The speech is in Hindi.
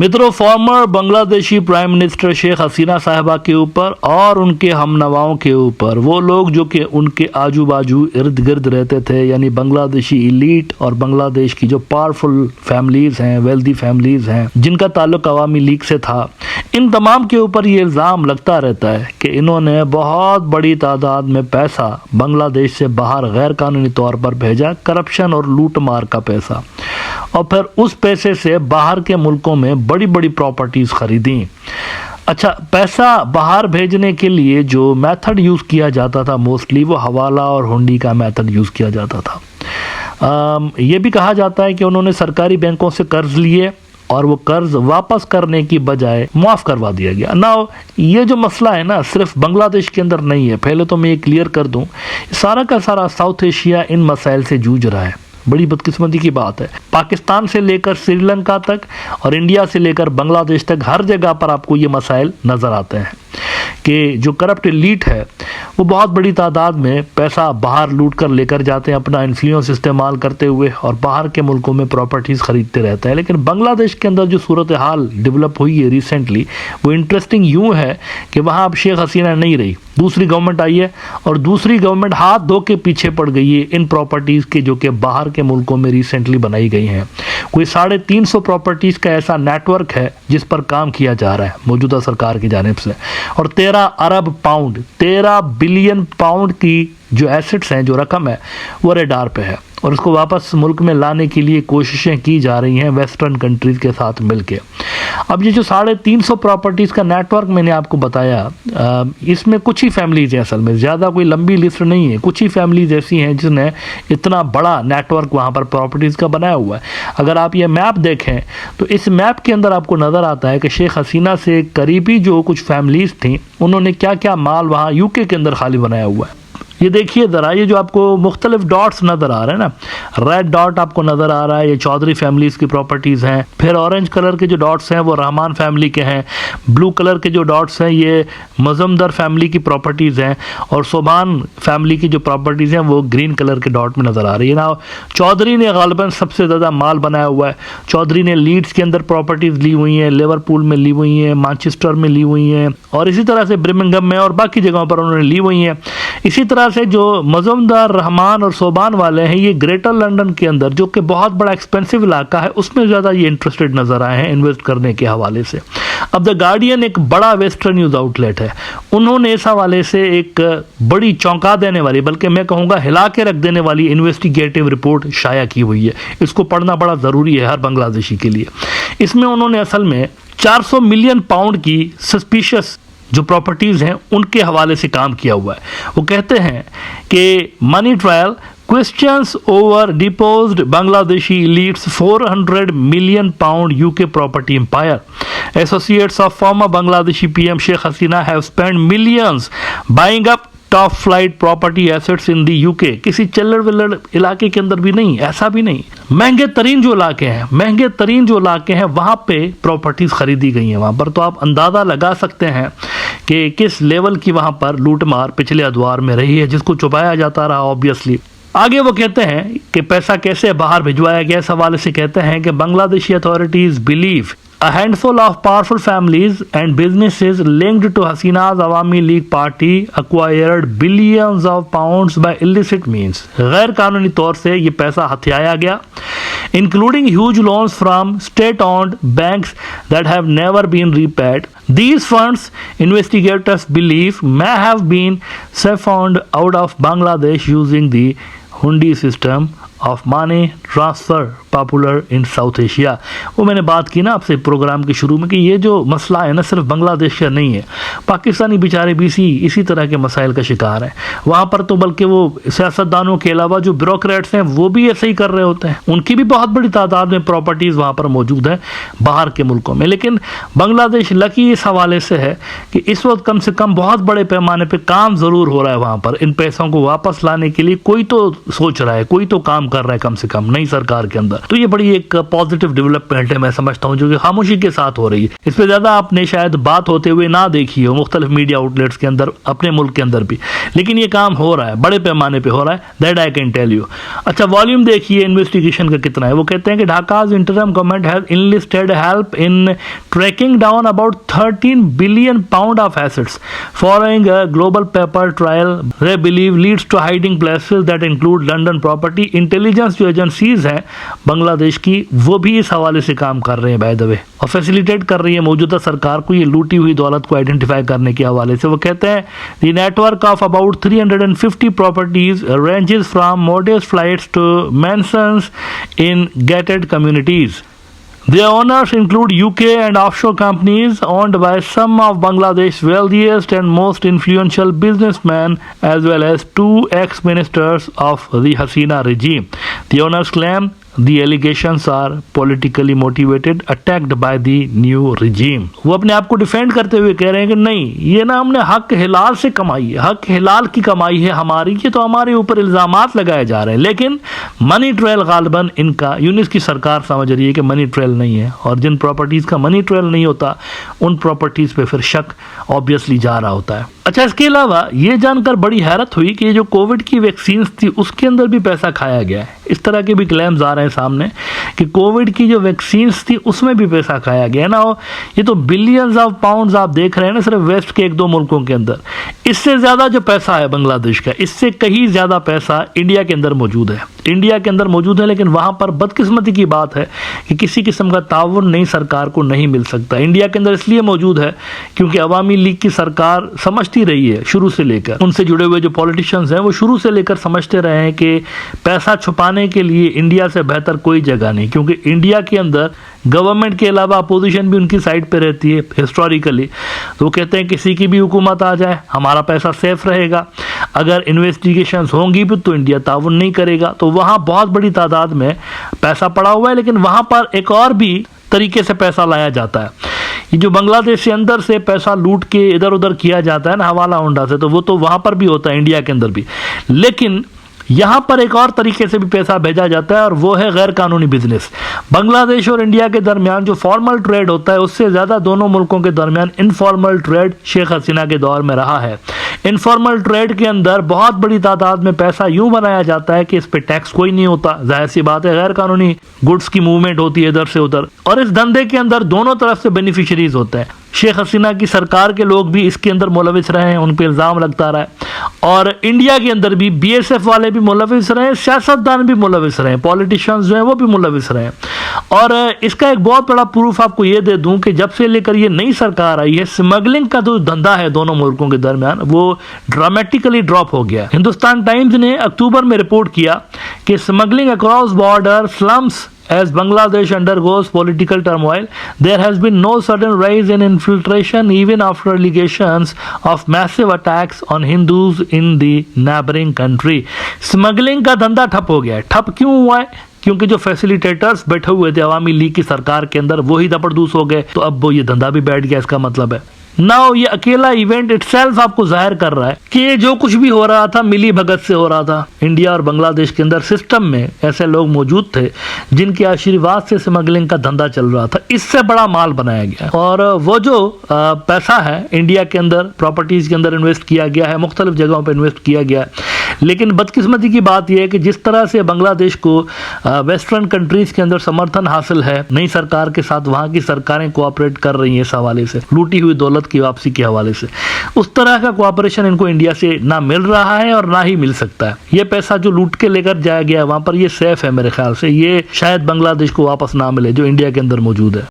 मित्रों, former Bangladeshi prime minister Sheikh Hasina Sahiba के ऊपर और उनके हमनवाओं के ऊपर, वो लोग जो कि उनके आजू बाजू इर्द गिर्द रहते थे, यानी बांग्लादेशी इलीट और बांग्लादेश की जो पावरफुल फैमिलीज़ हैं, वेल्दी फैमिलीज़ हैं, जिनका ताल्लुक अवामी लीग से था, इन तमाम के ऊपर ये इल्ज़ाम लगता रहता है कि इन्होंने बहुत बड़ी तादाद में पैसा बांग्लादेश से बाहर गैर कानूनी तौर पर भेजा, करप्शन और लूट मार का पैसा, और फिर उस पैसे से बाहर के मुल्कों में बड़ी बड़ी प्रॉपर्टीज़ खरीदी। अच्छा, पैसा बाहर भेजने के लिए जो मेथड यूज़ किया जाता था मोस्टली, वो हवाला और हुंडी का मेथड यूज़ किया जाता था। ये भी कहा जाता है कि उन्होंने सरकारी बैंकों से कर्ज लिए और वो कर्ज वापस करने की बजाय माफ़ करवा दिया गया ना। ये जो मसला है ना, सिर्फ बांग्लादेश के अंदर नहीं है। पहले तो मैं ये क्लियर कर दूं, सारा का सारा साउथ एशिया इन मसाइल से जूझ रहा है। बड़ी बदकिस्मती की बात है, पाकिस्तान से लेकर श्रीलंका तक और इंडिया से लेकर बांग्लादेश तक हर जगह पर आपको ये मसाइल नज़र आते हैं कि जो करप्ट एलीट है वो बहुत बड़ी तादाद में पैसा बाहर लूट कर लेकर जाते हैं, अपना इन्फ्लुएंस इस्तेमाल करते हुए, और बाहर के मुल्कों में प्रॉपर्टीज़ ख़रीदते रहते हैं। लेकिन बांग्लादेश के अंदर जो सूरत हाल डेवलप हुई है रिसेंटली, वो इंटरेस्टिंग यूँ है कि वहाँ अब शेख हसीना नहीं रही, दूसरी गवर्नमेंट आई है, और दूसरी गवर्नमेंट हाथ धो के पीछे पड़ गई है इन प्रॉपर्टीज़ के जो कि बाहर के मुल्कों में रिसेंटली बनाई गई हैं। कोई 350 प्रॉपर्टीज़ का ऐसा नेटवर्क है जिस पर काम किया जा रहा है मौजूदा सरकार की जानिब से, और 13 अरब पाउंड, 13 बिलियन पाउंड की जो एसेट्स हैं, जो रकम है, वो रेडार पे है, और उसको वापस मुल्क में लाने के लिए कोशिशें की जा रही हैं वेस्टर्न कंट्रीज़ के साथ मिलके। अब ये जो 350 प्रॉपर्टीज़ का नेटवर्क मैंने आपको बताया, इसमें कुछ ही फैमिलीज़ हैं, असल में ज़्यादा कोई लंबी लिस्ट नहीं है, कुछ ही फैमिलीज़ ऐसी हैं जिसने इतना बड़ा नेटवर्क वहाँ पर प्रॉपर्टीज़ का बनाया हुआ है। अगर आप ये मैप देखें तो इस मैप के अंदर आपको नज़र आता है कि शेख हसीना से करीबी जो कुछ फैमिलीज़ थी, उन्होंने क्या क्या माल वहाँ यूके के अंदर खाली बनाया हुआ है। ये देखिए ज़रा, ये जो आपको मुख्तलिफ डॉट्स नज़र आ रहे हैं ना, रेड डॉट आपको नज़र आ रहा है, ये चौधरी फैमिलीज़ की प्रॉपर्टीज़ हैं। फिर ऑरेंज कलर के जो डॉट्स हैं वो रहमान फैमिली के हैं। ब्लू कलर के जो डॉट्स हैं ये मजमदर फैमिली की प्रॉपर्टीज़ हैं, और सोबान फैमिली की जो प्रॉपर्टीज़ हैं वो ग्रीन कलर के डॉट में नज़र आ रही है ना। चौधरी ने गालिबन सबसे ज़्यादा माल बनाया हुआ है। चौधरी ने लीड्स के अंदर प्रॉपर्टीज़ ली हुई हैं, लिवरपूल में ली हुई हैं, मैनचेस्टर में ली हुई हैं, और इसी तरह से ब्रिमिंघम में और बाकी जगहों पर उन्होंने ली हुई हैं। इसी तरह से जो मजमदार, रहमान और सोबान वाले हैं, ये ग्रेटर लंदन के अंदर जो कि बहुत बड़ा एक्सपेंसिव इलाका है, उसमें ज़्यादा ये इंटरेस्टेड नज़र आए हैं इन्वेस्ट करने के हवाले से। अब द गार्डियन एक बड़ा वेस्टर्न न्यूज़ आउटलेट है, उन्होंने इस हवाले से एक बड़ी चौंका देने वाली, बल्कि मैं कहूँगा हिला के रख देने वाली इन्वेस्टिगेटिव रिपोर्ट शाया की हुई है। इसको पढ़ना बड़ा ज़रूरी है हर बांग्लादेशी के लिए। इसमें उन्होंने असल में 400 मिलियन पाउंड की सस्पिशियस जो प्रॉपर्टीज़ हैं उनके हवाले से काम किया हुआ है। वो कहते हैं कि money trial questions over deposed Bangladeshi elites 400 million pound UK property empire. Associates of former Bangladeshi PM Sheikh Hasina have spend millions buying up top flight property assets in the UK. किसी चल्लड़ विल्लड़ इलाके के अंदर भी नहीं, ऐसा भी नहीं, महंगे तरीन जो इलाके हैं वहाँ पे प्रॉपर्टीज़ खरीदी गई हैं वहाँ पर। तो आप अंदाज़ा लगा सकते हैं कि किस लेवल की वहाँ पर लूट मार पिछले अदवार में रही है, जिसको छुपाया जाता रहा ऑब्वियसली। आगे वो कहते हैं कि पैसा कैसे बाहर भिजवाया गया, इस हवाले से कहते हैं कि Bangladeshi authorities believe a handful of powerful families and businesses linked to Hasina's Awami League party acquired billions of pounds by illicit means. गैर कानूनी तौर से ये पैसा हथियाया गया, including huge loans from state-owned banks that have never been repaid. These funds, investigators believe, may have been siphoned out of Bangladesh using the hundi system of money transfer popular in south Asia. वो मैंने बात की ना आपसे प्रोग्राम के शुरू में कि ये जो मसला है ना सिर्फ बांग्लादेश का नहीं है, पाकिस्तानी बेचारे भी इसी तरह के मसाइल का शिकार हैं वहाँ पर। तो बल्कि वो सियासतदानों के अलावा जो ब्यूरोक्रेट्स हैं वो भी ऐसे ही कर रहे होते हैं, उनकी भी बहुत बड़ी तादाद में प्रॉपर्टीज़ वहाँ पर मौजूद है बाहर के मुल्कों में। लेकिन बांग्लादेश लकी इस हवाले से है कि इस वक्त कम से कम बहुत बड़े पैमाने पर काम ज़रूर हो रहा है वहाँ पर। इन पैसों को वापस लाने के लिए कोई तो सोच रहा है, कोई तो काम कर रहा है कम से कम नई सरकार के अंदर। तो ये बड़ी एक पॉजिटिव डेवलपमेंट है, मैं समझता हूँ, जो कि खामोशी के साथ हो रही है। इस पर ज्यादा आपने शायद बात होते हुए ना देखी हो मुख्तलिफ मीडिया आउटलेट्स के अंदर, अपने मुल्क के अंदर भी, लेकिन ये काम हो रहा है, बड़े पैमाने पे हो रहा है, that I can tell you. अच्छा, वॉल्यूम देखिए इन्वेस्टिगेशन का कितना है। वो कहते हैं कि Dhaka's interim government has enlisted help in tracking down about 13 billion pound of assets following a global paper trial they believe leads to hiding places that include London property. Intelligence जो एजेंसीज हैं बांग्लादेश की, वो भी इस हवाले से काम कर रहे हैं बाय द वे, और फैसिलिटेट कर रही है मौजूदा सरकार को ये लूटी हुई दौलत को आइडेंटिफाई करने के हवाले से। वो कहते हैं the network of about 350 properties ranges from modest flights to mansions in gated communities. Their owners include UK and offshore companies owned by some of Bangladesh's wealthiest and most influential businessmen, as well as 2 ex-ministers of the Hasina regime. The owners claim the allegations are politically motivated, attacked by the new regime. वो अपने आप को डिफेंड करते हुए कह रहे हैं कि नहीं, ये ना हमने हक हिलाल से कमाई है, हक हिलाल की कमाई है हमारी, ये तो हमारे ऊपर इल्जामात लगाए जा रहे हैं, लेकिन मनी ट्रेल गालिबन इनका, यूनिस की सरकार समझ रही है कि मनी ट्रेल नहीं है, और जिन प्रॉपर्टीज का मनी ट्रेल नहीं होता उन प्रॉपर्टीज पे फिर शक ऑब्वियसली जा रहा होता है। अच्छा, इसके अलावा ये जानकर बड़ी हैरत हुई कि जो कोविड की वैक्सीन थी उसके अंदर भी पैसा खाया गया है। इस तरह के भी क्लेम्स आ रहे हैं सामने कि कोविड की जो वैक्सीन थी उसमें भी पैसा खाया गया ना। ये तो बिलियंस ऑफ पाउंड्स आप देख रहे हैं ना, सिर्फ वेस्ट के 1-2 मुल्कों के अंदर। इससे ज्यादा जो पैसा है बांग्लादेश का, इससे कहीं ज्यादा पैसा इंडिया के अंदर मौजूद है, इंडिया के अंदर मौजूद है। लेकिन वहां पर बदकिस्मती की बात है कि किसी किस्म का ताउन नई सरकार को नहीं मिल सकता। इंडिया के अंदर इसलिए मौजूद है क्योंकि अवामी लीग की सरकार समझती रही है शुरू से लेकर, उनसे जुड़े हुए जो पॉलिटिशियंस हैं वो शुरू से लेकर समझते रहे हैं कि पैसा छुपाने के लिए इंडिया से बेहतर कोई जगह नहीं, क्योंकि इंडिया के अंदर गवर्नमेंट के अलावा अपोजिशन भी उनकी साइड पे रहती है हिस्टोरिकली। तो वो कहते हैं किसी की भी हुकूमत आ जाए हमारा पैसा सेफ रहेगा, अगर इन्वेस्टिगेशंस होंगी भी तो इंडिया ताउन नहीं करेगा। तो वहाँ बहुत बड़ी तादाद में पैसा पड़ा हुआ है, लेकिन वहाँ पर एक और भी तरीके से पैसा लाया जाता है। ये जो बांग्लादेश से अंदर से पैसा लूट के इधर उधर किया जाता है ना हवाला हुंडा से, तो वो तो वहाँ पर भी होता है, इंडिया के अंदर भी। लेकिन यहाँ पर एक और तरीके से भी पैसा भेजा जाता है, और वो है गैर कानूनी बिजनेस। बांग्लादेश और इंडिया के दरमियान जो फॉर्मल ट्रेड होता है उससे ज़्यादा दोनों मुल्कों के दरमियान इनफॉर्मल ट्रेड शेख हसीना के दौर में रहा है। इनफॉर्मल ट्रेड के अंदर बहुत बड़ी तादाद में पैसा यूं बनाया जाता है कि इस पे टैक्स कोई नहीं होता, जाहिर सी बात है, गैर कानूनी गुड्स की मूवमेंट होती है इधर से उधर, और इस धंधे के अंदर दोनों तरफ से बेनिफिशरीज होते हैं। शेख हसीना की सरकार के लोग भी इसके अंदर मुलविस रहे हैं, उन पर इल्ज़ाम लगता रहा है, और इंडिया के अंदर भी BSF वाले भी मुलविस रहे, सियासतदान भी मुलविस रहे, पॉलिटिशियंस जो हैं वो भी मुलविस रहे। और इसका एक बहुत बड़ा प्रूफ आपको ये दे दूं कि जब से लेकर ये नई सरकार आई है, स्मगलिंग का जो धंधा है दोनों मुल्कों के दरमियान वो ड्रामेटिकली ड्रॉप हो गया। हिंदुस्तान टाइम्स ने अक्टूबर में रिपोर्ट किया कि smuggling across border slums as Bangladesh undergoes political turmoil, there has been no sudden rise in infiltration even after allegations of massive attacks on Hindus in the neighboring country. Smuggling का धंधा ठप हो गया है। ठप क्यों हुआ है? क्योंकि जो फैसिलिटेटर्स बैठे हुए थे अवामी लीग की सरकार के अंदर वही दपड़दूस हो गए, तो अब वो ये धंधा भी बैठ गया, इसका मतलब है। नाउ ये अकेला इवेंट इटसेल्फ आपको जाहिर कर रहा है कि जो कुछ भी हो रहा था मिली भगत से हो रहा था। इंडिया और बांग्लादेश के अंदर सिस्टम में ऐसे लोग मौजूद थे जिनके आशीर्वाद से स्मगलिंग का धंधा चल रहा था, इससे बड़ा माल बनाया गया। और वो जो पैसा है इंडिया के अंदर प्रॉपर्टीज के अंदर इन्वेस्ट किया गया है, मुख्तलिफ जगहों पर इन्वेस्ट किया गया है। लेकिन बदकिस्मती की बात यह है कि जिस तरह से बांग्लादेश को वेस्टर्न कंट्रीज के अंदर समर्थन हासिल है नई सरकार के साथ, वहाँ की सरकारें कोऑपरेट कर रही हैं इस हवाले से, लूटी हुई दौलत की वापसी के हवाले से, उस तरह का कोऑपरेशन इनको इंडिया से ना मिल रहा है और ना ही मिल सकता है। ये पैसा जो लूट के लेकर जाया गया वहाँ पर, ये सेफ है मेरे ख्याल से, ये शायद बांग्लादेश को वापस ना मिले जो इंडिया के अंदर मौजूद है।